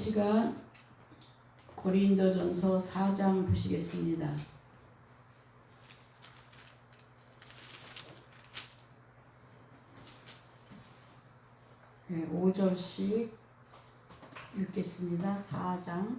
시간 고린도전서 4장 보시겠습니다. 네, 5절씩 읽겠습니다. 4장.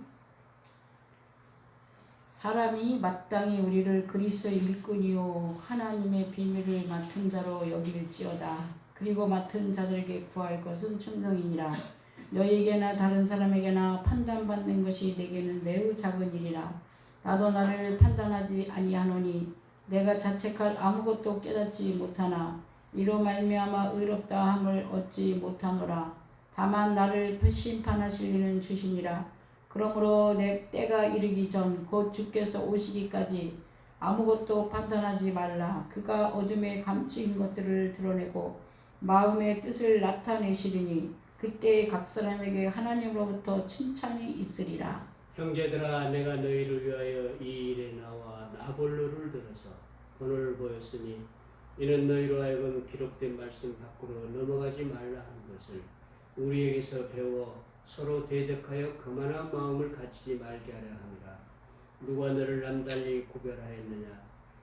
사람이 마땅히 우리를 그리스도의 일꾼이요 하나님의 비밀을 맡은 자로 여길지어다. 그리고 맡은 자들에게 구할 것은 충성이니라. 너희에게나 다른 사람에게나 판단받는 것이 내게는 매우 작은 일이라. 나도 나를 판단하지 아니하노니 내가 자책할 아무것도 깨닫지 못하나 이로 말미암아 의롭다 함을 얻지 못하노라. 다만 나를 심판하실 이는 주시니라. 그러므로 내 때가 이르기 전 곧 주께서 오시기까지 아무것도 판단하지 말라. 그가 어둠에 감추인 것들을 드러내고 마음의 뜻을 나타내시리니 그때 각 사람에게 하나님으로부터 칭찬이 있으리라. 형제들아, 내가 너희를 위하여 이 일에 나와 나볼로를 들어서 본을 보였으니 이는 너희로 하여금 기록된 말씀 밖으로 넘어가지 말라 하는 것을 우리에게서 배워 서로 대적하여 그만한 마음을 갖추지 말게 하려 함이라. 누가 너를 남달리 구별하였느냐?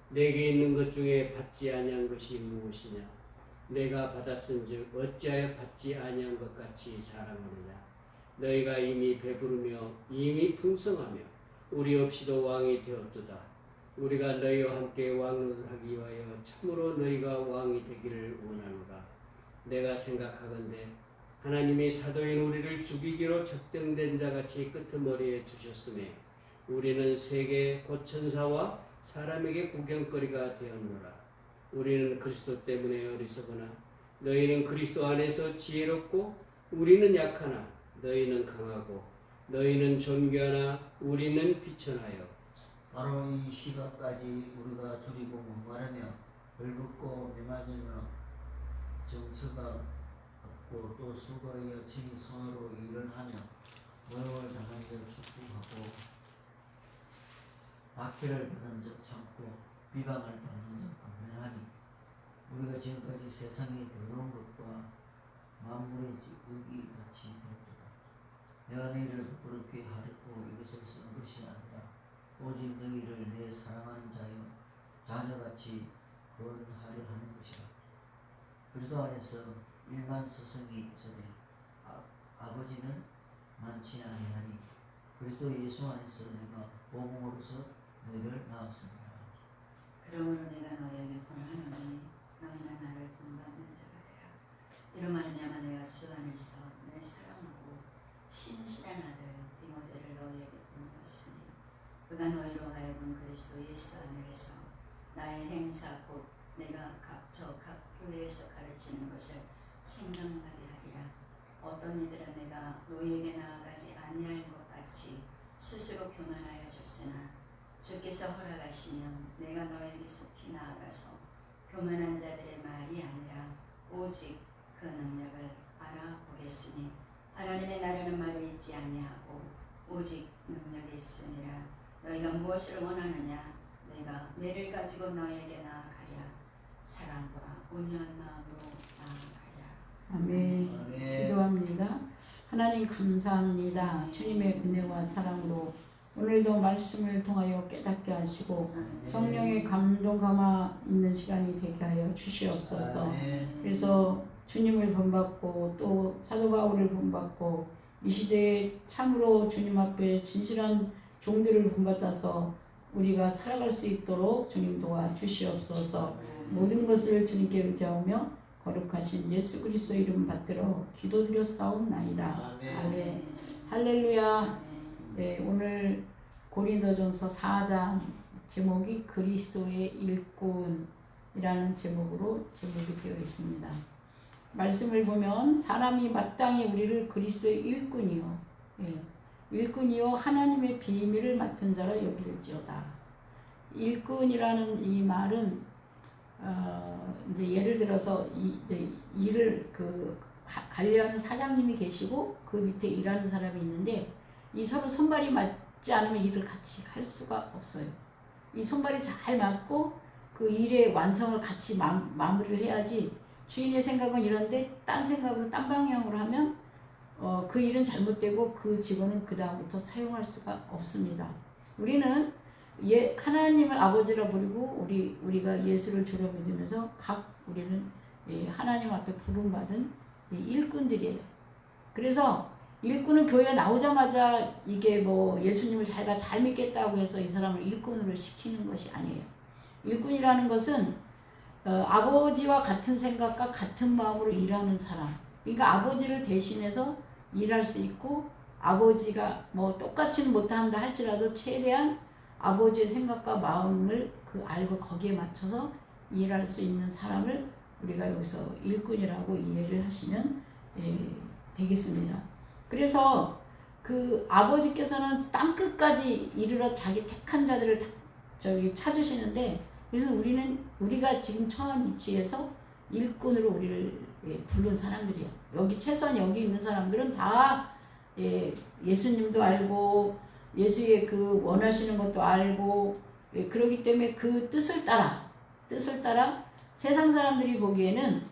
내게 있는 것 중에 받지 아니한 것이 무엇이냐? 내가 받았은즉 어찌하여 받지 아니한 것 같이 자랑하느냐? 너희가 이미 배부르며 이미 풍성하며 우리 없이도 왕이 되었도다. 우리가 너희와 함께 왕노릇하기 위하여 참으로 너희가 왕이 되기를 원하노라. 내가 생각하건대 하나님이 사도인 우리를 죽이기로 작정된 자같이 끄트머리에 두셨음에 우리는 세계 곧 천사와 사람에게 구경거리가 되었노라. 우리는 그리스도 때문에 어리석으나 너희는 그리스도 안에서 지혜롭고 우리는 약하나 너희는 강하고 너희는 존귀하나 우리는 비천하여 바로 이 시각까지 우리가 줄이고 목마르며 벌붓고 메마르며 정처가 없고 또 수고하여 친히 손으로 일을 하며 모욕을 당한 적 축복하고 박해를 받은 적 참고 비방을 받는 적 감면하니 우리가 지금까지 세상의 더러운 것과 만물의 의기 같이 되었도다. 내가 너희를 부끄럽게 하려고 이것을 쓴 것이 아니라 오직 너희를 내 사랑하는 자여 자녀같이 권하려 하는 것이라. 그리스도 안에서 일만 스승이 있으되 아버지는 많지 아니하니 그리스도 예수 안에서 내가 복음으로서 너희를 낳았습니다. 그러므로 내가 너희에게 권하노니 너희는 나를 본받는 자가 되라. 이로 말미암아 내가 주 안에서 내 사랑하고 신실한 아들 디모데를 너희에게 보내었으니 그가 너희로 하여금 그리스도 예수 안에서 나의 행사 곧 내가 각 교회에서 가르치는 것을 생각나게 하리라. 어떤 이들은 내가 너희에게 나아가지 아니할 것 같이 스스로 교만하여 줬으나 주께서 허락하시면 내가 너에게 속히 나아가서 교만한 자들의 말이 아니라 오직 그 능력을 알아보겠으니 하나님의 나라는 말이 있지 아니하고 오직 능력이 있으니라. 너희가 무엇을 원하느냐? 내가 매를 가지고 너희에게 나아가랴. 사랑과 온유한 마음으로 나아가랴. 아멘. 기도합니다. 하나님 감사합니다. 주님의 은혜와 사랑으로 오늘도 말씀을 통하여 깨닫게 하시고 성령의 감동 감화 있는 시간이 되게 하여 주시옵소서. 그래서 주님을 본받고 또 사도 바울을 본받고 이 시대에 참으로 주님 앞에 진실한 종들을 본받아서 우리가 살아갈 수 있도록 주님 도와주시옵소서. 모든 것을 주님께 의지하며 거룩하신 예수 그리스도 이름 받들어 기도드렸사옵나이다. 아멘. 할렐루야. 네, 오늘 고린도전서 4장 제목이 그리스도의 일꾼이라는 제목이 되어 있습니다. 말씀을 보면 사람이 마땅히 우리를 그리스도의 일꾼이요, 일꾼이요 하나님의 비밀을 맡은 자라 여길지어다. 일꾼이라는 이 말은 이제 예를 들어서 이제 일을 관리하는 사장님이 계시고 그 밑에 일하는 사람이 있는데 이 서로 손발이 맞지 않으면 일을 같이 할 수가 없어요. 이 손발이 잘 맞고 그 일의 완성을 같이 마무리를 해야지 주인의 생각은 이런데 딴 생각으로 딴 방향으로 하면 그 일은 잘못되고 그 직원은 그 다음부터 사용할 수가 없습니다. 우리는 하나님을 아버지라 부르고 우리가 예수를 주로 믿으면서 우리는 하나님 앞에 부름받은 일꾼들이에요. 그래서 일꾼은 교회에 나오자마자 이게 뭐 예수님을 자기가 잘 믿겠다고 해서 이 사람을 일꾼으로 시키는 것이 아니에요. 일꾼이라는 것은 아버지와 같은 생각과 같은 마음으로 일하는 사람. 그러니까 아버지를 대신해서 일할 수 있고 아버지가 뭐 똑같이는 못한다 할지라도 최대한 아버지의 생각과 마음을 알고 거기에 맞춰서 일할 수 있는 사람을 우리가 여기서 일꾼이라고 이해를 하시면 되겠습니다. 그래서 그 아버지께서는 땅끝까지 이르러 자기 택한 자들을 찾으시는데 그래서 우리가 지금 처한 위치에서 일꾼으로 우리를 부른 사람들이에요. 최소한 여기 있는 사람들은 다 예수님도 알고 예수의 그 원하시는 것도 알고 그러기 때문에 그 뜻을 따라 세상 사람들이 보기에는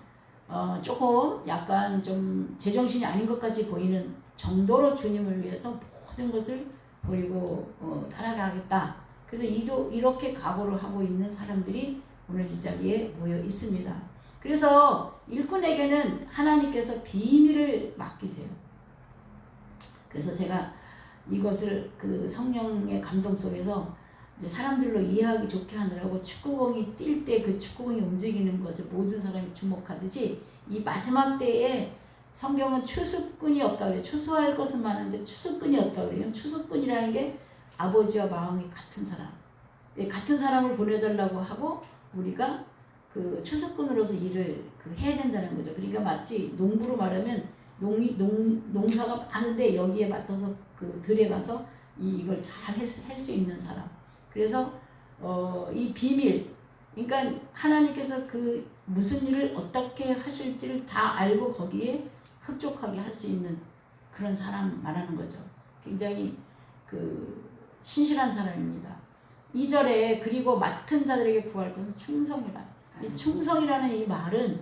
조금 약간 좀 제정신이 아닌 것까지 보이는 정도로 주님을 위해서 모든 것을 버리고 따라가겠다. 그래서 이렇게 각오를 하고 있는 사람들이 오늘 이 자리에 모여 있습니다. 그래서 일꾼에게는 하나님께서 비밀을 맡기세요. 그래서 제가 이것을 그 성령의 감동 속에서 이제 사람들로 이해하기 좋게 하느라고 축구공이 뛸 때 그 축구공이 움직이는 것을 모든 사람이 주목하듯이 이 마지막 때에 성경은 추수꾼이 없다 그래요. 추수할 것은 많은데 추수꾼이 없다 그래요. 추수꾼이라는 게 아버지와 마음이 같은 사람. 같은 사람을 보내달라고 하고 우리가 그 추수꾼으로서 일을 해야 된다는 거죠. 그러니까 마치 농부로 말하면 농사가 많은데 여기에 맡아서 그 들에 가서 이걸 잘 할 수 있는 사람. 그래서 이 비밀, 그러니까 하나님께서 그 무슨 일을 어떻게 하실지를 다 알고 거기에 흡족하게 할 수 있는 그런 사람 말하는 거죠. 굉장히 그 신실한 사람입니다. 2절에 그리고 맡은 자들에게 구할 것은 충성이라. 이 충성이라는 이 말은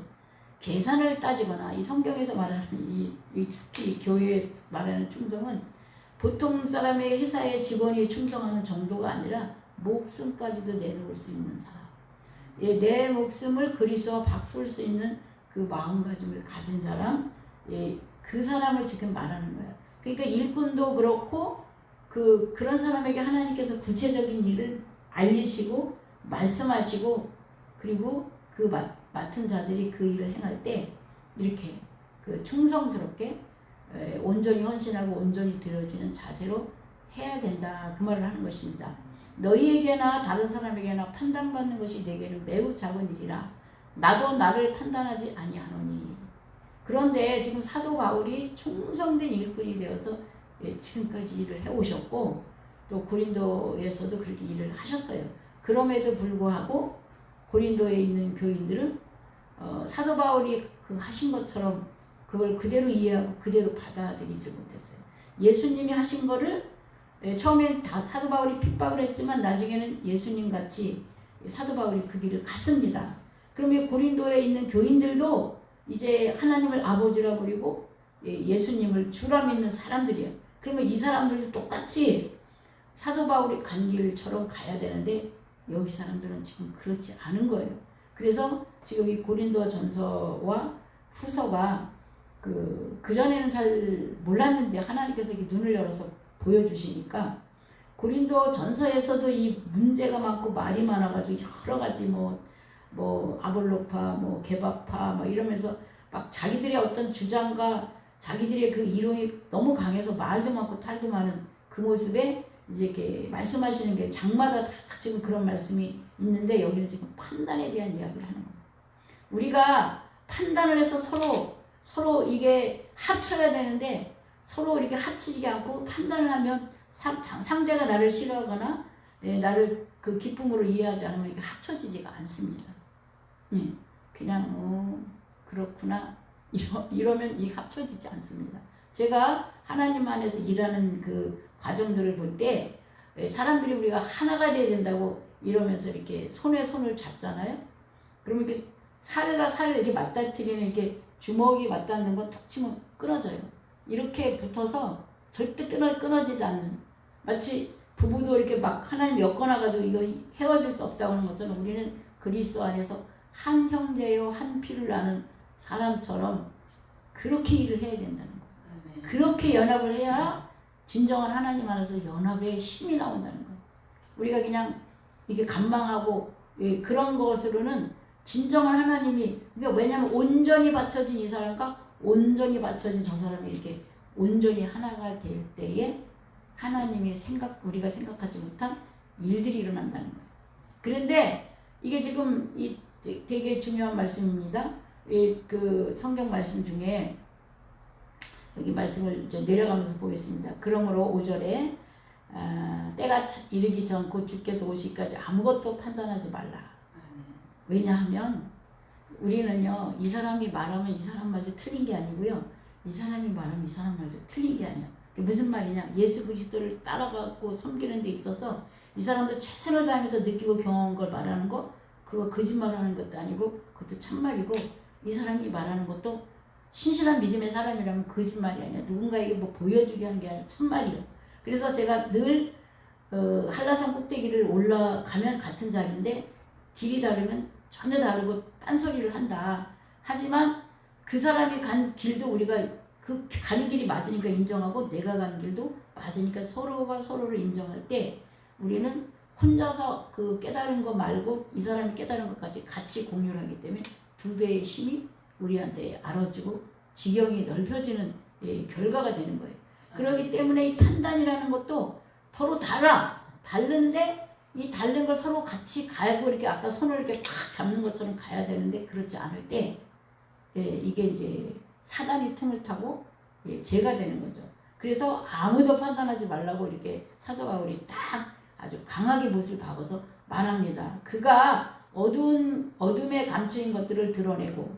계산을 따지거나 이 성경에서 말하는 특히 교회에 말하는 충성은 보통 사람의 회사의 직원이 충성하는 정도가 아니라 목숨까지도 내놓을 수 있는 사람. 내 목숨을 그리스도와 바꿀 수 있는 그 마음가짐을 가진 사람, 그 사람을 지금 말하는 거예요. 그러니까 일꾼도 그렇고 그런 사람에게 하나님께서 구체적인 일을 알리시고 말씀하시고 그리고 그 맡은 자들이 그 일을 행할 때 이렇게 그 충성스럽게 온전히 헌신하고 온전히 드려지는 자세로 해야 된다. 그 말을 하는 것입니다. 너희에게나 다른 사람에게나 판단받는 것이 내게는 매우 작은 일이라 나도 나를 판단하지 아니하노니. 그런데 지금 사도 바울이 충성된 일꾼이 되어서 지금까지 일을 해오셨고 또 고린도에서도 그렇게 일을 하셨어요. 그럼에도 불구하고 고린도에 있는 교인들은 사도 바울이 하신 것처럼 그걸 그대로 이해하고 그대로 받아들이지 못했어요. 예수님이 하신 거를 처음엔 다 사도 바울이 핍박을 했지만 나중에는 예수님같이 사도 바울이 그 길을 갔습니다. 그러면 고린도에 있는 교인들도 이제 하나님을 아버지라 부르고 예수님을 주라 믿는 사람들이에요. 그러면 이 사람들도 똑같이 사도 바울이 간 길처럼 가야 되는데 여기 사람들은 지금 그렇지 않은 거예요. 그래서 지금 이 고린도 전서와 후서가 그전에는 잘 몰랐는데 하나님께서 이렇게 눈을 열어서 보여주시니까 고린도 전서에서도 이 문제가 많고 말이 많아가지고 여러 가지 뭐 아볼로파, 뭐 게바파, 뭐 이러면서 막 자기들의 어떤 주장과 자기들의 그 이론이 너무 강해서 말도 많고 탈도 많은 그 모습에 이제 이렇게 말씀하시는 게 장마다 다 지금 그런 말씀이 있는데 여기는 지금 판단에 대한 이야기를 하는 겁니다. 우리가 판단을 해서 서로 이게 합쳐야 되는데 서로 이렇게 합치지 않고 판단을 하면 상대가 나를 싫어하거나 나를 그 기쁨으로 이해하지 않으면 이게 합쳐지지가 않습니다. 그냥 그렇구나 이러면 이 합쳐지지 않습니다. 제가 하나님 안에서 일하는 그 과정들을 볼 때 사람들이 우리가 하나가 돼야 된다고 이러면서 이렇게 손에 손을 잡잖아요. 그러면 이렇게 살과 살을 이렇게 맞닥뜨리는 이렇게 주먹이 맞닿는 건 툭 치면 끊어져요. 이렇게 붙어서 절대 끊어지지 않는, 마치 부부도 이렇게 막 하나님 엮어놔가지고 이거 헤어질 수 없다고 하는 것처럼 우리는 그리스도 안에서 한 형제요 한 피를 나는 사람처럼 그렇게 일을 해야 된다는 거예요. 그렇게 연합을 해야 진정한 하나님 안에서 연합의 힘이 나온다는 거예요. 우리가 그냥 이게 간망하고 그런 것으로는 진정한 하나님이, 그러니까 왜냐하면 온전히 받쳐진 이 사람과 온전히 받쳐진 저 사람이 이렇게 온전히 하나가 될 때에 하나님의 우리가 생각하지 못한 일들이 일어난다는 거예요. 그런데 이게 지금 이 되게 중요한 말씀입니다. 그 성경 말씀 중에 여기 말씀을 이제 내려가면서 보겠습니다. 그러므로 5절에 때가 이르기 전 곧 주께서 오시기까지 아무것도 판단하지 말라. 왜냐하면 우리는요, 이 사람이 말하면 이 사람 말도 틀린 게 아니고요, 이 사람이 말하면 이 사람 말도 틀린 게 아니야. 무슨 말이냐? 예수 그리스도를 따라가고 섬기는 데 있어서 이 사람도 최선을 다하면서 느끼고 경험한 걸 말하는 거, 그거 거짓말하는 것도 아니고 그것도 참말이고, 이 사람이 말하는 것도 신실한 믿음의 사람이라면 거짓말이 아니야. 누군가에게 뭐 보여주게 한 게 아니라 참말이에요. 그래서 제가 늘 한라산 꼭대기를 올라가면 같은 자리인데 길이 다르면 전혀 다르고 딴소리를 한다. 하지만 그 사람이 간 길도 우리가 그 가는 길이 맞으니까 인정하고, 내가 가는 길도 맞으니까 서로가 서로를 인정할 때 우리는 혼자서 그 깨달은 거 말고 이 사람이 깨달은 것까지 같이 공유를 하기 때문에 두 배의 힘이 우리한테 알아지고 지경이 넓혀지는 결과가 되는 거예요. 그렇기 때문에 이 판단이라는 것도 서로 다른데 이 다른 걸 서로 같이 가고 이렇게 아까 손을 이렇게 꽉 잡는 것처럼 가야 되는데 그렇지 않을 때 이게 이제 사단이 틈을 타고 죄가 되는 거죠. 그래서 아무도 판단하지 말라고 이렇게 사도 바울이 딱 아주 강하게 못을 박아서 말합니다. 그가 어둠에 감추인 것들을 드러내고,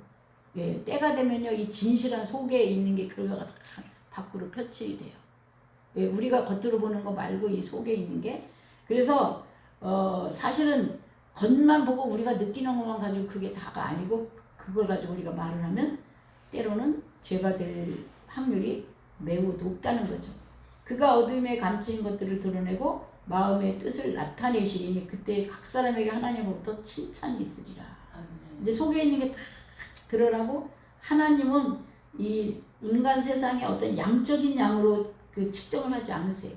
때가 되면요 이 진실한 속에 있는 게 결과가 다 밖으로 펼치게 돼요. 우리가 겉으로 보는 거 말고 이 속에 있는 게, 그래서 사실은 겉만 보고 우리가 느끼는 것만 가지고 그게 다가 아니고, 그걸 가지고 우리가 말을 하면 때로는 죄가 될 확률이 매우 높다는 거죠. 그가 어둠에 감추인 것들을 드러내고 마음의 뜻을 나타내시리니 그때 각 사람에게 하나님으로부터 칭찬이 있으리라. 이제 속에 있는 게 다 드러나고, 하나님은 이 인간 세상의 어떤 양적인 양으로 그 측정을 하지 않으세요.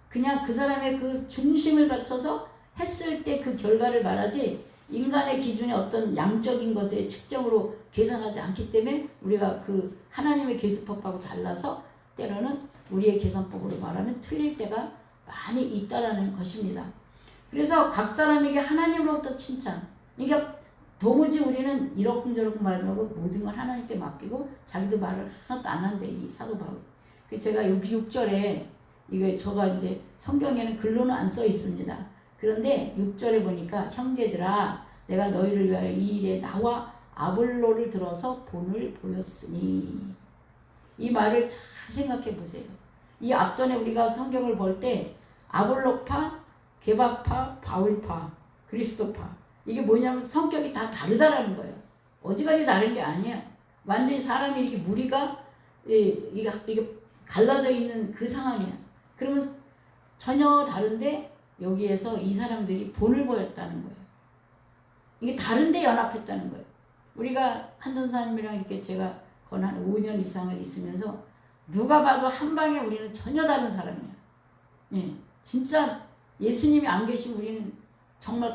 그냥 그 사람의 그 중심을 갖춰서 했을 때 그 결과를 말하지, 인간의 기준의 어떤 양적인 것의 측정으로 계산하지 않기 때문에 우리가 그 하나님의 계수법하고 달라서 때로는 우리의 계산법으로 말하면 틀릴 때가 많이 있다라는 것입니다. 그래서 각 사람에게 하나님으로부터 칭찬. 그러니까 도무지 우리는 이러쿵저러쿵 말하고 모든 걸 하나님께 맡기고 자기도 말을 하나도 안 한대, 이 사도 바울. 제가 여기 6절에 이게 저가 이제 성경에는 글로는 안 써 있습니다. 그런데 6절에 보니까 형제들아 내가 너희를 위하여 이 일에 나와 아볼로를 들어서 본을 보였으니, 이 말을 잘 생각해 보세요. 이 앞전에 우리가 성경을 볼 때 아볼로파, 게바파, 바울파, 그리스도파, 이게 뭐냐면 성격이 다 다르다라는 거예요. 어지간히 다른 게 아니야. 완전히 사람이 이렇게 무리가 이게 갈라져 있는 그 상황이야. 그러면 전혀 다른데 여기에서 이 사람들이 본을 보였다는 거예요. 이게 다른데 연합했다는 거예요. 우리가 한전사님이랑 이렇게 제가 건 한 5년 이상을 있으면서 누가 봐도 한 방에 우리는 전혀 다른 사람이야. 진짜 예수님이 안 계시면 우리는 정말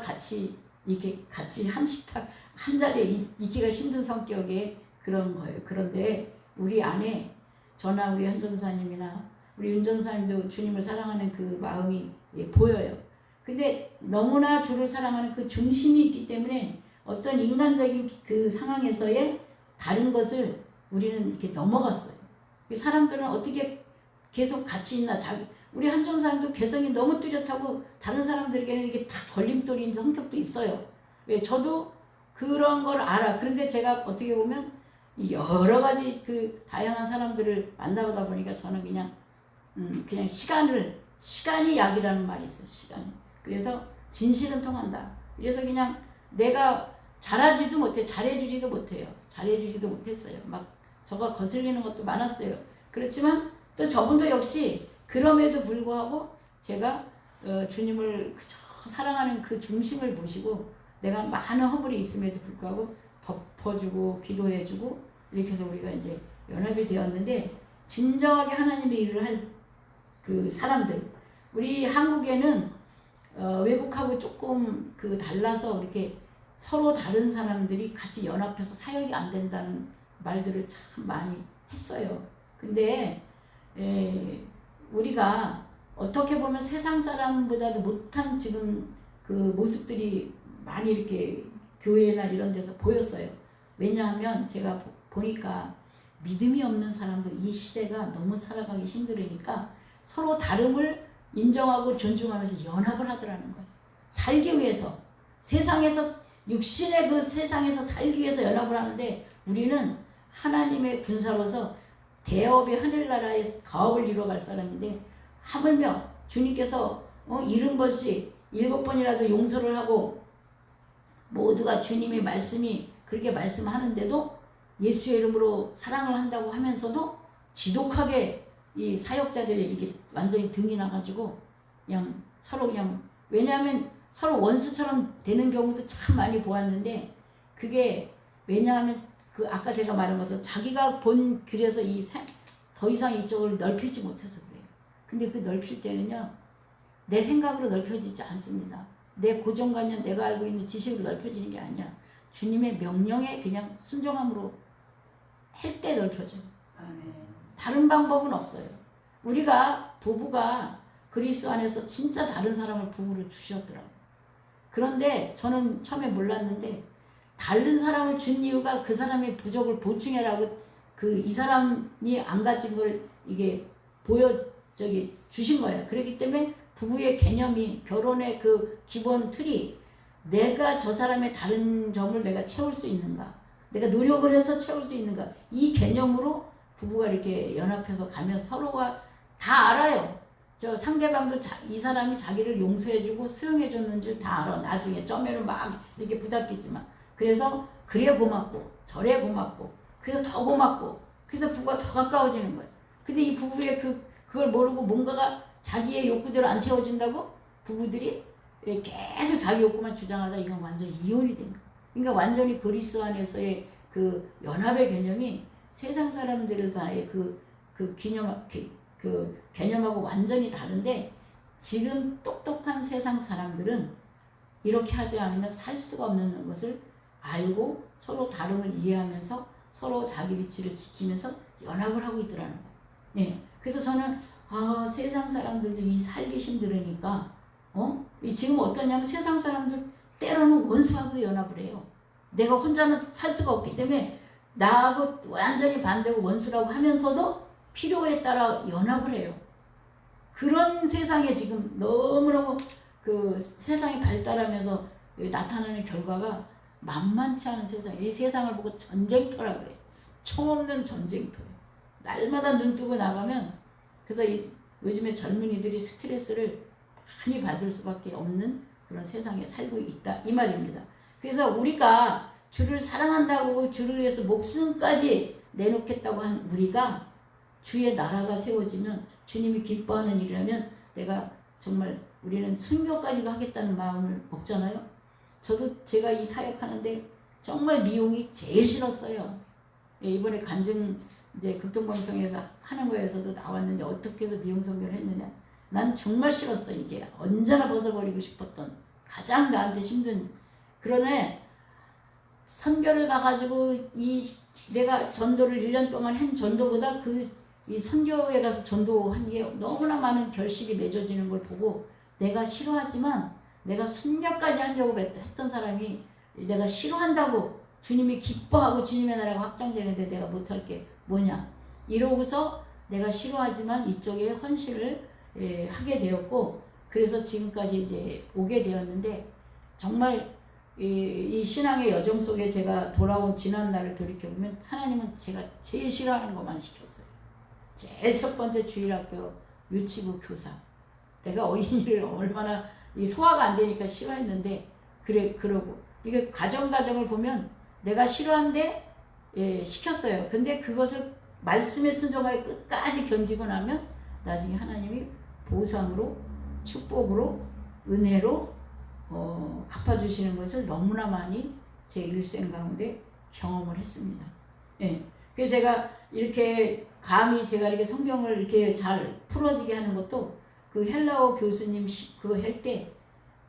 이렇게 같이 한 식탁 한 자리에 있기가 힘든 성격의 그런 거예요. 그런데 우리 안에 저나 우리 한전사님이나 우리 윤전사님도 주님을 사랑하는 그 마음이 보여요. 근데 너무나 주를 사랑하는 그 중심이 있기 때문에 어떤 인간적인 그 상황에서의 다른 것을 우리는 이렇게 넘어갔어요. 사람들은 어떻게 계속 같이 있나, 우리 한전사님도 개성이 너무 뚜렷하고 다른 사람들에게는 이게 다 걸림돌인 성격도 있어요. 왜? 저도 그런 걸 알아. 그런데 제가 어떻게 보면 여러 가지 그 다양한 사람들을 만나보다 보니까 저는 그냥 시간이 약이라는 말이 있어요. 시간이. 그래서 진실은 통한다. 그래서 그냥 내가 잘하지도 못해, 잘해주지도 못해요. 잘해주지도 못했어요. 막 저가 거슬리는 것도 많았어요. 그렇지만 또 저분도 역시 그럼에도 불구하고 제가 주님을 그저 사랑하는 그 중심을 보시고 내가 많은 허물이 있음에도 불구하고 덮어주고 기도해주고 이렇게 해서 우리가 이제 연합이 되었는데, 진정하게 하나님의 일을 할 그 사람들, 우리 한국에는 외국하고 조금 그 달라서 이렇게 서로 다른 사람들이 같이 연합해서 사역이 안 된다는 말들을 참 많이 했어요. 근데 우리가 어떻게 보면 세상 사람보다도 못한 지금 그 모습들이 많이 이렇게 교회나 이런 데서 보였어요. 왜냐하면 제가 보니까 믿음이 없는 사람들, 이 시대가 너무 살아가기 힘들으니까 서로 다름을 인정하고 존중하면서 연합을 하더라는 거예요. 살기 위해서, 세상에서 육신의 그 세상에서 살기 위해서 연합을 하는데, 우리는 하나님의 군사로서 대업의 하늘나라의 가업을 이루어갈 사람인데, 하물며 주님께서 70번씩 7번이라도 용서를 하고 모두가 주님의 말씀이 그렇게 말씀하는데도 예수의 이름으로 사랑을 한다고 하면서도 지독하게 이 사역자들이 이렇게 완전히 등이 나가지고 그냥 서로 그냥, 왜냐하면 서로 원수처럼 되는 경우도 참 많이 보았는데, 그게 왜냐하면 그 아까 제가 말한 것처럼 자기가 본 길에서 더 이상 이쪽을 넓히지 못해서 그래요. 근데 그 넓힐 때는요, 내 생각으로 넓혀지지 않습니다. 내 고정관념, 내가 알고 있는 지식으로 넓혀지는 게 아니야. 주님의 명령에 그냥 순종함으로 할 때 넓혀져요. 아멘. 다른 방법은 없어요. 우리가 부부가 그리스도 안에서 진짜 다른 사람을 부부로 주셨더라고요. 그런데 저는 처음에 몰랐는데, 다른 사람을 준 이유가 그 사람의 부족을 보충해라고, 이 사람이 안 가진 걸 이게 주신 거예요. 그렇기 때문에 부부의 개념이, 결혼의 그 기본 틀이, 내가 저 사람의 다른 점을 내가 채울 수 있는가, 내가 노력을 해서 채울 수 있는가, 이 개념으로 부부가 이렇게 연합해서 가면 서로가 다 알아요. 저 상대방도 이 사람이 자기를 용서해주고 수용해줬는지 다 알아. 나중에 점에는 막 이렇게 부닥기지만, 그래서 그래 고맙고 저래 고맙고 그래서 더 고맙고, 그래서 부부가 더 가까워지는 거예요. 근데 이 부부의 그걸 모르고 뭔가가 자기의 욕구대로 안 채워진다고 부부들이 계속 자기 욕구만 주장하다, 이건 완전 이혼이 되는 거예요. 그러니까 완전히 그리스도 안에서의 그 연합의 개념이 세상 사람들과의 그 개념하고 완전히 다른데, 지금 똑똑한 세상 사람들은 이렇게 하지 않으면 살 수가 없는 것을 알고 서로 다름을 이해하면서 서로 자기 위치를 지키면서 연합을 하고 있더라는 거예요. 예. 그래서 저는 세상 사람들도 이 살기 힘들으니까 지금 어떠냐면, 세상 사람들 때로는 원수하고 연합을 해요. 내가 혼자는 살 수가 없기 때문에 나하고 완전히 반대고 원수라고 하면서도 필요에 따라 연합을 해요. 그런 세상에 지금 너무너무 그 세상이 발달하면서 나타나는 결과가 만만치 않은 세상. 이 세상을 보고 전쟁터라 그래. 총 없는 전쟁터예요. 날마다 눈 뜨고 나가면, 그래서 요즘에 젊은이들이 스트레스를 많이 받을 수밖에 없는 그런 세상에 살고 있다, 이 말입니다. 그래서 우리가 주를 사랑한다고 주를 위해서 목숨까지 내놓겠다고 한 우리가, 주의 나라가 세워지면 주님이 기뻐하는 일이라면 내가 정말, 우리는 순교까지도 하겠다는 마음을 먹잖아요. 저도 제가 이 사역하는데 정말 미용이 제일 싫었어요. 이번에 간증 이제 극동방송에서 하는 거에서도 나왔는데, 어떻게 해서 미용 선교를 했느냐. 난 정말 싫었어. 이게 언제나 벗어버리고 싶었던 가장 나한테 힘든. 그러네 선교를 가가지고 내가 전도를 1년 동안 한 전도보다 이 선교에 가서 전도한 게 너무나 많은 결실이 맺어지는 걸 보고, 내가 싫어하지만 내가 순교까지 하려고 했던 사람이 내가 싫어한다고 주님이 기뻐하고 주님의 나라가 확장되는데 내가 못할 게 뭐냐, 이러고서 내가 싫어하지만 이쪽에 헌신을 하게 되었고, 그래서 지금까지 이제 오게 되었는데, 정말 이 신앙의 여정 속에 제가 돌아온 지난 날을 돌이켜보면, 하나님은 제가 제일 싫어하는 것만 시켰어요. 제일 첫 번째 주일학교 유치부 교사. 내가 어린이를 얼마나 소화가 안 되니까 싫어했는데, 그러고 이게 과정을 보면 내가 싫어한데 시켰어요. 근데 그것을 말씀에 순종하여 끝까지 견디고 나면 나중에 하나님이 보상으로 축복으로 은혜로 갚아주시는 것을 너무나 많이 제 일생 가운데 경험을 했습니다. 예. 그래서 제가 이렇게 감히 제가 이렇게 성경을 이렇게 잘 풀어지게 하는 것도 그 헬라어 교수님 그거 할 때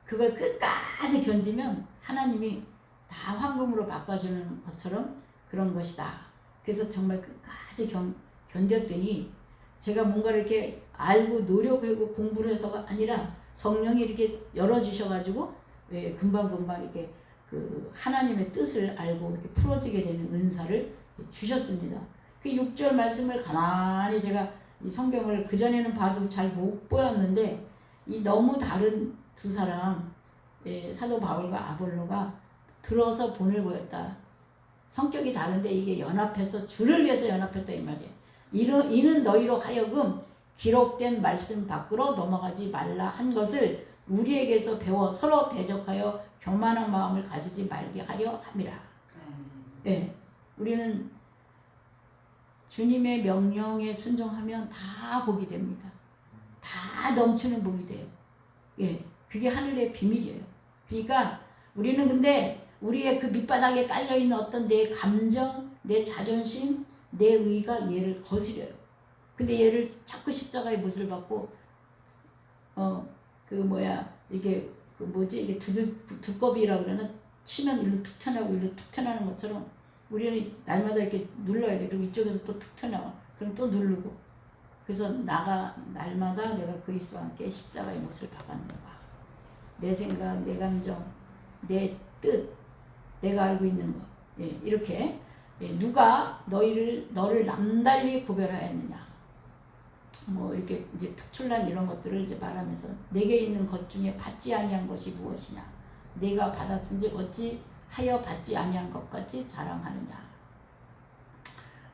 그걸 끝까지 견디면 하나님이 다 황금으로 바꿔주는 것처럼 그런 것이다. 그래서 정말 끝까지 견뎠더니 제가 뭔가 이렇게 알고 노력하고 공부를 해서가 아니라 성령이 이렇게 열어주셔가지고 금방금방 이렇게 그 하나님의 뜻을 알고 이렇게 풀어지게 되는 은사를 주셨습니다. 그 6절 말씀을 가만히 제가 이 성경을 그전에는 봐도 잘 못 보였는데 이 너무 다른 두 사람 사도 바울과 아볼로가 들어서 본을 보였다. 성격이 다른데 이게 연합해서 주를 위해서 연합했다 이 말이에요. 이는 너희로 하여금 기록된 말씀 밖으로 넘어가지 말라 한 것을 우리에게서 배워 서로 대적하여 교만한 마음을 가지지 말게 하려 함이라. 예, 우리는 주님의 명령에 순종하면 다 복이 됩니다. 다 넘치는 복이 돼요. 예, 그게 하늘의 비밀이에요. 그러니까 우리는 근데 우리의 그 밑바닥에 깔려있는 어떤 내 감정, 내 자존심, 내 의가 얘를 거스려요. 근데 얘를 자꾸 십자가의 못을 받고 이게 이게 두꺼비라고 그러나 치면 일로 툭 튀어나오고 일로 툭 튀어나오는 것처럼 우리는 날마다 이렇게 눌러야 돼. 그리고 이쪽에서 또 툭 튀어나와. 그럼 또 누르고. 그래서 날마다 내가 그리스도와 함께 십자가의 못을 박았는가. 내 생각, 내 감정, 내 뜻, 내가 알고 있는 것. 예, 이렇게 누가 너를 남달리 구별하였느냐. 이렇게 이제 특출난 이런 것들을 이제 말하면서 내게 있는 것 중에 받지 아니한 것이 무엇이냐. 내가 받았은지 어찌 하여 받지 아니한 것까지 자랑하느냐.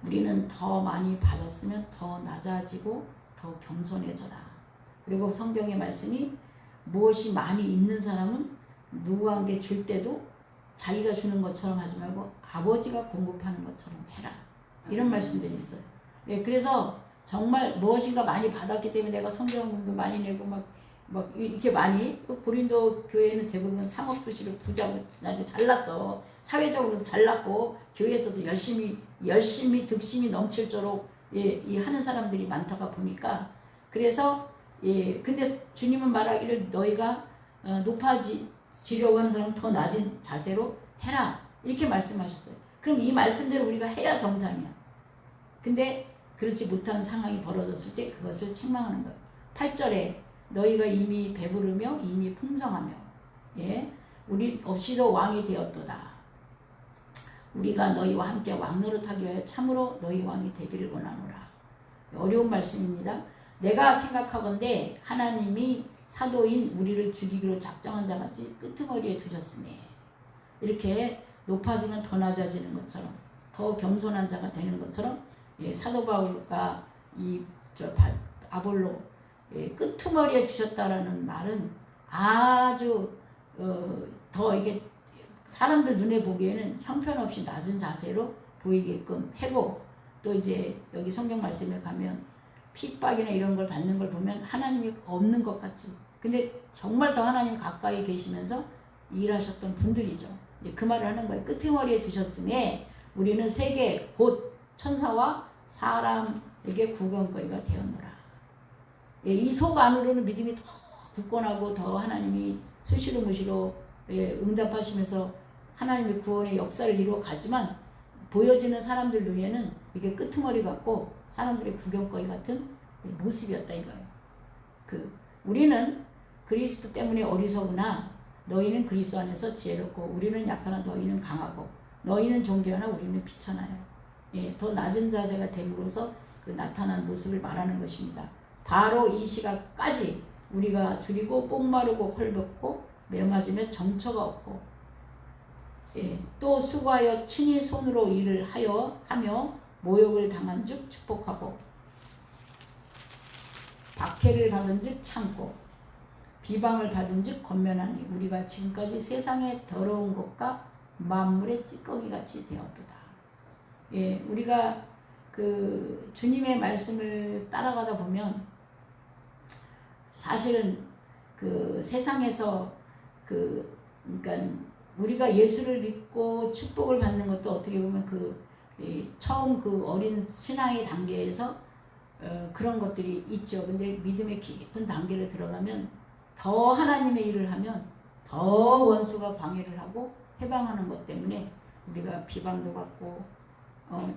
우리는 더 많이 받았으면 더 낮아지고 더 겸손해져라. 그리고 성경의 말씀이 무엇이 많이 있는 사람은 누구에게 줄 때도 자기가 주는 것처럼 하지 말고 아버지가 공급하는 것처럼 해라. 이런 말씀들이 있어요. 예, 그래서 정말 무엇인가 많이 받았기 때문에 내가 성경도 많이 내고 막 이렇게 많이 고린도 교회는 대부분 상업도시로 부자고 아주 잘났어. 사회적으로도 잘났고 교회에서도 열심히 득심이 넘칠도록 이 하는 사람들이 많다가 보니까 그래서 근데 주님은 말하기를 너희가 높아지려고 하는 사람은 더 낮은 자세로 해라 이렇게 말씀하셨어요. 그럼 이 말씀대로 우리가 해야 정상이야. 근데 그렇지 못한 상황이 벌어졌을 때 그것을 책망하는 거예요. 8절에 너희가 이미 배부르며 이미 풍성하며 우리 없이도 왕이 되었도다. 우리가 너희와 함께 왕노릇하기 위하여 참으로 너희 왕이 되기를 원하노라. 어려운 말씀입니다. 내가 생각하건대 하나님이 사도인 우리를 죽이기로 작정한 자같이 끄트머리에 두셨으니 이렇게 높아지면 더 낮아지는 것처럼 더 겸손한 자가 되는 것처럼 사도 바울과 아볼로 끄트머리에 주셨다라는 말은 아주 더 이게 사람들 눈에 보기에는 형편없이 낮은 자세로 보이게끔 하고 또 이제 여기 성경 말씀에 가면 핍박이나 이런 걸 받는 걸 보면 하나님이 없는 것 같지. 근데 정말 더 하나님 가까이 계시면서 일하셨던 분들이죠. 이제 그 말을 하는 거예요. 끄트머리에 두셨으니 우리는 세계 곧 천사와 사람에게 구경거리가 되었노라. 이 속 안으로는 믿음이 더 굳건하고 더 하나님이 수시로 무시로 응답하시면서 하나님의 구원의 역사를 이루어 가지만 보여지는 사람들 눈에는 이게 끄트머리 같고 사람들의 구경거리 같은 모습이었다 이거예요. 우리는 그리스도 때문에 어리석으나 너희는 그리스도 안에서 지혜롭고 우리는 약하나 너희는 강하고 너희는 존귀하나 우리는 비천하여. 더 낮은 자세가 됨으로써 그 나타난 모습을 말하는 것입니다. 바로 이 시각까지 우리가 줄이고 뽕마르고 헐벗고 매맞으며 정처가 없고 또 수고하여 친히 손으로 일을 하며 모욕을 당한 즉 축복하고 박해를 받은 즉 참고 비방을 받은 즉 권면하니 우리가 지금까지 세상의 더러운 것과 만물의 찌꺼기같이 되었도다. 우리가 그 주님의 말씀을 따라가다 보면 사실은 그 세상에서 그러니까 우리가 예수를 믿고 축복을 받는 것도 어떻게 보면 처음 그 어린 신앙의 단계에서 그런 것들이 있죠. 근데 믿음의 깊은 단계를 들어가면 더 하나님의 일을 하면 더 원수가 방해를 하고 해방하는 것 때문에 우리가 비방도 받고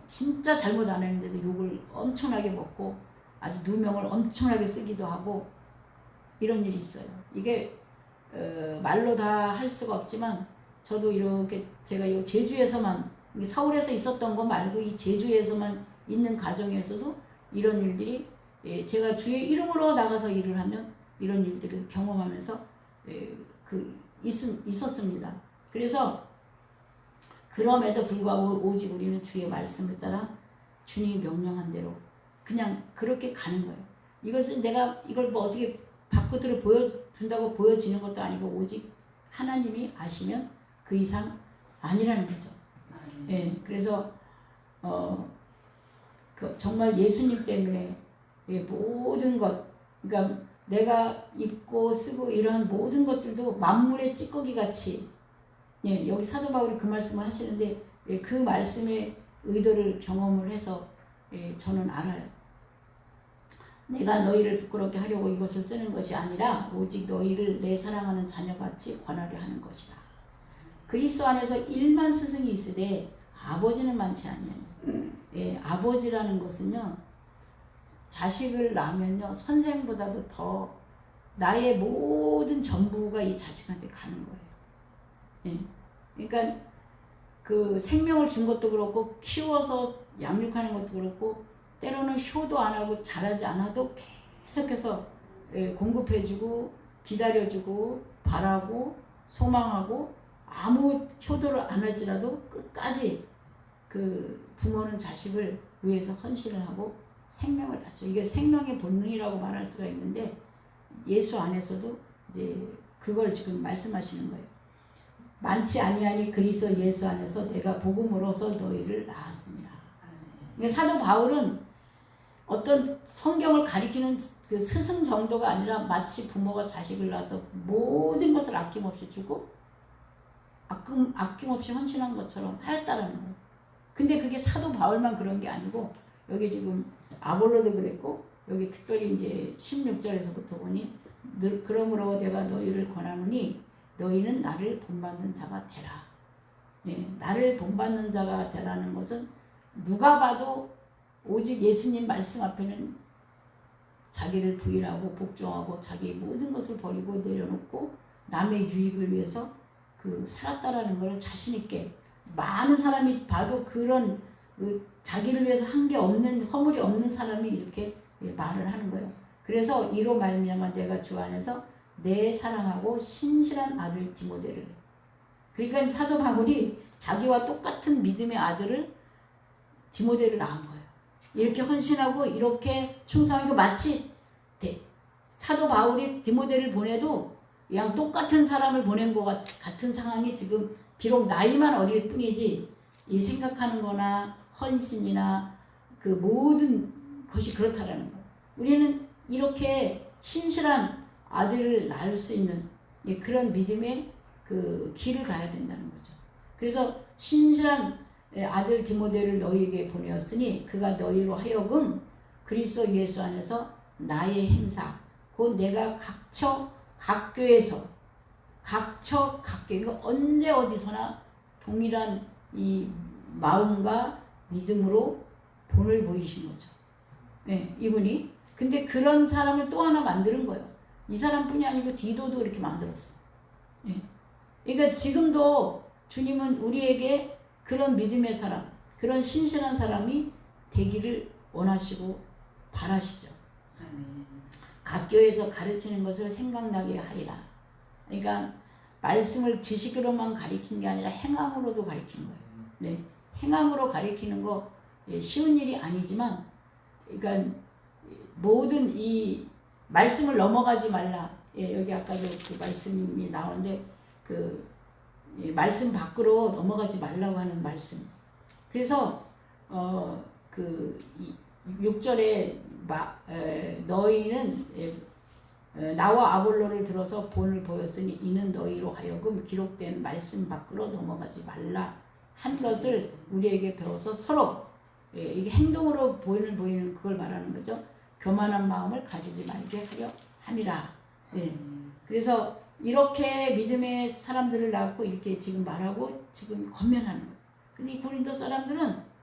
진짜 잘못 안 했는데도 욕을 엄청나게 먹고 아주 누명을 엄청나게 쓰기도 하고 이런 일이 있어요. 이게 말로 다 할 수가 없지만 저도 이렇게 제가 이 제주에서만 서울에서 있었던 거 말고 이 제주에서만 있는 가정에서도 이런 일들이 제가 주의 이름으로 나가서 일을 하면 이런 일들을 경험하면서 있었습니다. 그래서 그럼에도 불구하고 오직 우리는 주의 말씀을 따라 주님이 명령한 대로 그냥 그렇게 가는 거예요. 이것은 내가 이걸 뭐 어떻게 바깥으로 보여준다고 보여지는 것도 아니고 오직 하나님이 아시면 그 이상 아니라는 거죠. 예, 그래서 정말 예수님 때문에 모든 것, 그러니까 내가 입고 쓰고 이러한 모든 것들도 만물의 찌꺼기 같이, 여기 사도 바울이 그 말씀을 하시는데 그 말씀의 의도를 경험을 해서 저는 알아요. 내가 너희를 부끄럽게 하려고 이것을 쓰는 것이 아니라 오직 너희를 내 사랑하는 자녀같이 권하려 하는 것이다. 그리스도 안에서 1만 스승이 있으되 아버지는 많지 아니하니. 아버지라는 것은요, 자식을 낳으면요 선생보다도 더 나의 모든 전부가 이 자식한테 가는 거예요. 그러니까 그 생명을 준 것도 그렇고 키워서 양육하는 것도 그렇고 때로는 효도 안 하고 잘하지 않아도 계속해서 공급해주고 기다려주고 바라고 소망하고 아무 효도를 안 할지라도 끝까지 그 부모는 자식을 위해서 헌신을 하고 생명을 갖죠. 이게 생명의 본능이라고 말할 수가 있는데 예수 안에서도 이제 그걸 지금 말씀하시는 거예요. 많지 아니하니 그리스도 예수 안에서 내가 복음으로서 너희를 낳았습니다. 그러니까 사도 바울은 어떤 성경을 가리키는 그 스승 정도가 아니라 마치 부모가 자식을 낳아서 모든 것을 아낌없이 주고 아낌없이 헌신한 것처럼 하였다라는 거예요. 근데 그게 사도 바울만 그런 게 아니고 여기 지금 아볼로도 그랬고 여기 특별히 이제 16절에서부터 보니 그러므로 내가 너희를 권하노니 너희는 나를 본받는 자가 되라. 나를 본받는 자가 되라는 것은 누가 봐도 오직 예수님 말씀 앞에는 자기를 부인하고 복종하고 자기 모든 것을 버리고 내려놓고 남의 유익을 위해서 살았다라는 것을 자신 있게 많은 사람이 봐도 그런 자기를 위해서 한 게 없는 허물이 없는 사람이 이렇게 말을 하는 거예요. 그래서 이로 말미암아 내가 주 안에서 내 사랑하고 신실한 아들 디모데를, 그러니까 사도 바울이 자기와 똑같은 믿음의 아들을 디모데를 낳은 거예요. 이렇게 헌신하고 이렇게 충성하고 마치 사도 바울이 디모데를 보내도 그냥 똑같은 사람을 보낸 것 같은 상황이 지금 비록 나이만 어릴 뿐이지 이 생각하는 거나 헌신이나 그 모든 것이 그렇다라는 거예요. 우리는 이렇게 신실한 아들을 낳을 수 있는 그런 믿음의 그 길을 가야 된다는 거죠. 그래서 신실한 아들 디모데를 너희에게 보내었으니 그가 너희로 하여금 그리스도 예수 안에서 나의 행사 곧 내가 각 교회에서 각교 언제 어디서나 동일한 이 마음과 믿음으로 본을 보이신 거죠. 이분이. 근데 그런 사람을 또 하나 만드는 거예요. 이 사람뿐이 아니고 디도도 이렇게 만들었어. 그러니까 지금도 주님은 우리에게 그런 믿음의 사람, 그런 신실한 사람이 되기를 원하시고 바라시죠. 각 교회에서 가르치는 것을 생각나게 하리라. 그러니까 말씀을 지식으로만 가리킨 게 아니라 행함으로도 가리킨 거예요. 행함으로 가리키는 거 쉬운 일이 아니지만, 그러니까 모든 이 말씀을 넘어가지 말라. 여기 아까도 그 말씀이 나오는데 그 말씀 밖으로 넘어가지 말라고 하는 말씀. 그래서 그 6절에 너희는 나와 아볼로를 들어서 본을 보였으니 이는 너희로 하여금 기록된 말씀 밖으로 넘어가지 말라 한 것을 우리에게 배워서 서로 이게 행동으로 본을 보이는 그걸 말하는 거죠. 교만한 마음을 가지지 말게 하려 함이라. 그래서 이렇게 믿음의 사람들을 낳고 이렇게 지금 말하고 지금 권면하는 거예요. 근데 이 고린도 사람들은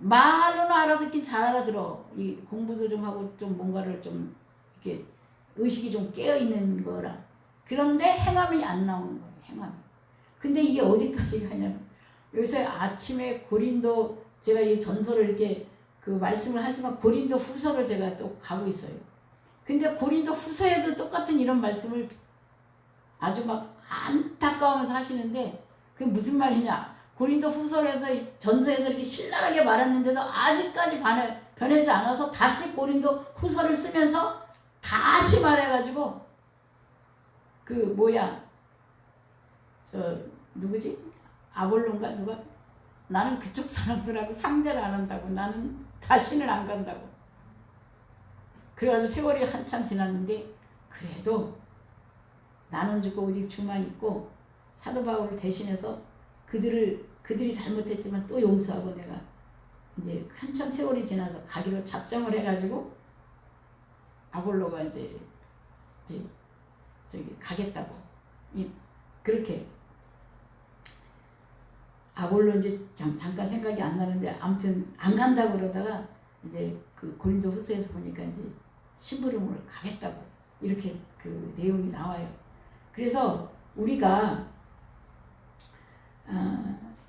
말로는 알아듣긴 잘 알아들어. 이 공부도 좀 하고 좀 뭔가를 좀 이렇게 의식이 좀 깨어 있는 거라. 그런데 행함이 안 나오는 거예요. 행함이. 근데 이게 어디까지 가냐면 요새 아침에 고린도 제가 이 전서를 이렇게 그 말씀을 하지만 고린도 후서를 제가 또 가고 있어요. 근데 고린도 후서에도 똑같은 이런 말씀을 아주 막 안타까우면서 하시는데 그게 무슨 말이냐. 고린도 후서에서 전서에서 이렇게 신랄하게 말했는데도 아직까지 변하지 않아서 다시 고린도 후서를 쓰면서 다시 말해가지고 그 뭐야 누구지? 아볼론가 누가 나는 그쪽 사람들하고 상대를 안 한다고 나는 다시는 안 간다고 그래가지고 세월이 한참 지났는데 그래도 나는 죽고 오직 주만 있고 사도 바울을 대신해서 그들이 잘못했지만 또 용서하고 내가 이제 한참 세월이 지나서 가기로 작정을 해가지고 아볼로가 이제 저기 가겠다고 그렇게 아볼로인지 잠깐 생각이 안 나는데 아무튼 안 간다고 그러다가 이제 그 고린도 후서에서 보니까 이제 심부름을 가겠다고 이렇게 그 내용이 나와요. 그래서 우리가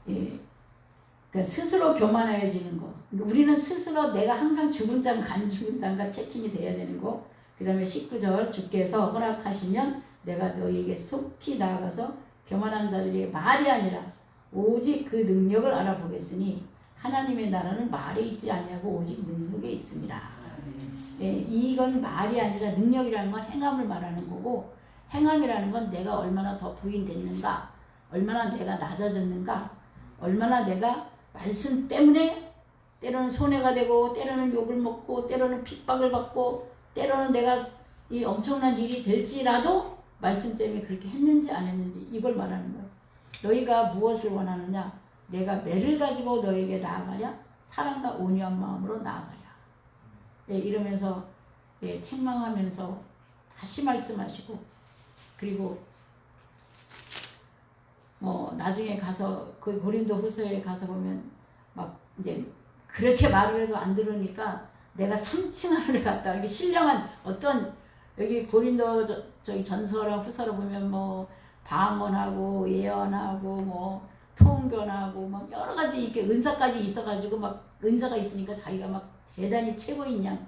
그러니까 스스로 교만해지는 거. 그러니까 우리는 스스로 내가 항상 죽은 자인가 안 죽은 자인가 체킹이 돼야 되는 거. 그 다음에 19절 주께서 허락하시면 내가 너희에게 속히 나아가서 교만한 자들의 말이 아니라 오직 그 능력을 알아보겠으니 하나님의 나라는 말에 있지 아니하고 오직 능력에 있습니다. 이건 말이 아니라 능력이라는 건 행함을 말하는 거고 행함이라는 건 내가 얼마나 더 부인됐는가 얼마나 내가 낮아졌는가 얼마나 내가 말씀 때문에 때로는 손해가 되고 때로는 욕을 먹고 때로는 핍박을 받고 때로는 내가 이 엄청난 일이 될지라도 말씀 때문에 그렇게 했는지 안 했는지 이걸 말하는 거예요. 너희가 무엇을 원하느냐 내가 매를 가지고 너에게 나아가랴 사랑과 온유한 마음으로 나아가랴 이러면서 책망하면서 다시 말씀하시고 그리고 나중에 가서 그 고린도 후서에 가서 보면 막 이제 그렇게 말을 해도 안 들으니까 내가 3층 하늘에 갔다 이게 신령한 어떤 여기 고린도 저기 전서랑 후서를 보면 뭐 방언하고 예언하고 뭐 통변하고 막 여러 가지 이렇게 은사까지 있어가지고 막 은사가 있으니까 자기가 막 대단히 최고인 양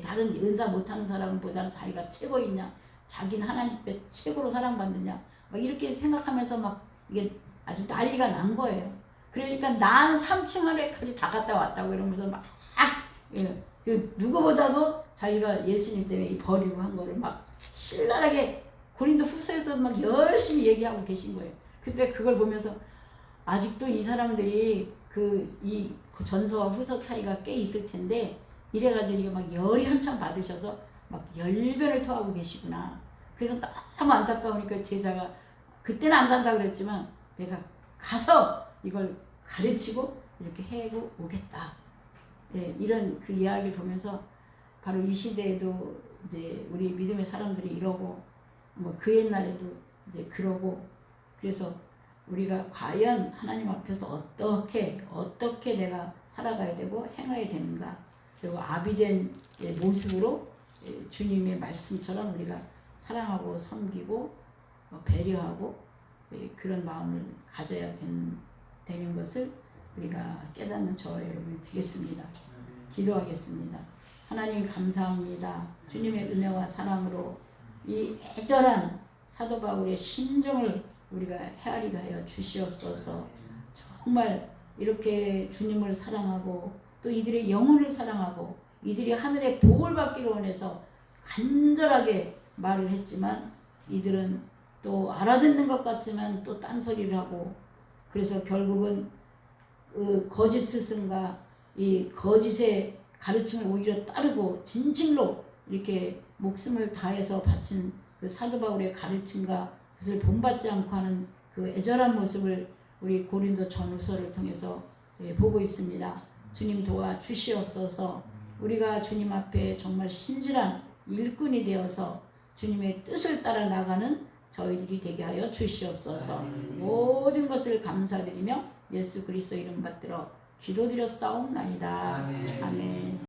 다른 은사 못하는 사람보다는 자기가 최고인 양 자기는 하나님께 최고로 사랑받느냐 막 이렇게 생각하면서 막 이게 아주 난리가 난 거예요. 그러니까 난 3층 하늘까지 다 갔다 왔다고 이러면서 막 그 누구보다도 자기가 예수님 때문에 버리고 한 거를 막 신랄하게 고린도 후서에서 막 열심히 얘기하고 계신 거예요. 그때 그걸 보면서 아직도 이 사람들이 이 전서와 후서 차이가 꽤 있을 텐데 이래가지고 이게 막 열이 한참 받으셔서 막 열변을 토하고 계시구나. 그래서 너무 안타까우니까 제자가 그때는 안 간다고 그랬지만 내가 가서 이걸 가르치고 이렇게 해고 오겠다. 이런 그 이야기를 보면서 바로 이 시대에도 이제 우리 믿음의 사람들이 이러고 뭐 그 옛날에도 이제 그러고 그래서 우리가 과연 하나님 앞에서 어떻게 내가 살아가야 되고 행해야 되는가 그리고 아비된 모습으로 주님의 말씀처럼 우리가 사랑하고 섬기고 배려하고 그런 마음을 가져야 되는 것을 우리가 깨닫는 저와 여러분이 되겠습니다. 기도하겠습니다. 하나님 감사합니다. 주님의 은혜와 사랑으로 이 애절한 사도 바울의 심정을 우리가 헤아리게 하여 주시옵소서. 정말 이렇게 주님을 사랑하고 또 이들의 영혼을 사랑하고 이들이 하늘의 복을 받기를 원해서 간절하게 말을 했지만 이들은 또 알아듣는 것 같지만 또 딴소리를 하고 그래서 결국은 그 거짓 스승과 이 거짓의 가르침을 오히려 따르고 진실로 이렇게 목숨을 다해서 바친 그 사도 바울의 가르침과 그것을 본받지 않고 하는 그 애절한 모습을 우리 고린도 전후서를 통해서 보고 있습니다. 주님 도와 주시옵소서. 우리가 주님 앞에 정말 신실한 일꾼이 되어서 주님의 뜻을 따라 나가는 저희들이 되게 하여 주시옵소서. 모든 것을 감사드리며 예수 그리스도 이름 받들어 기도드렸사옵나이다. 아멘.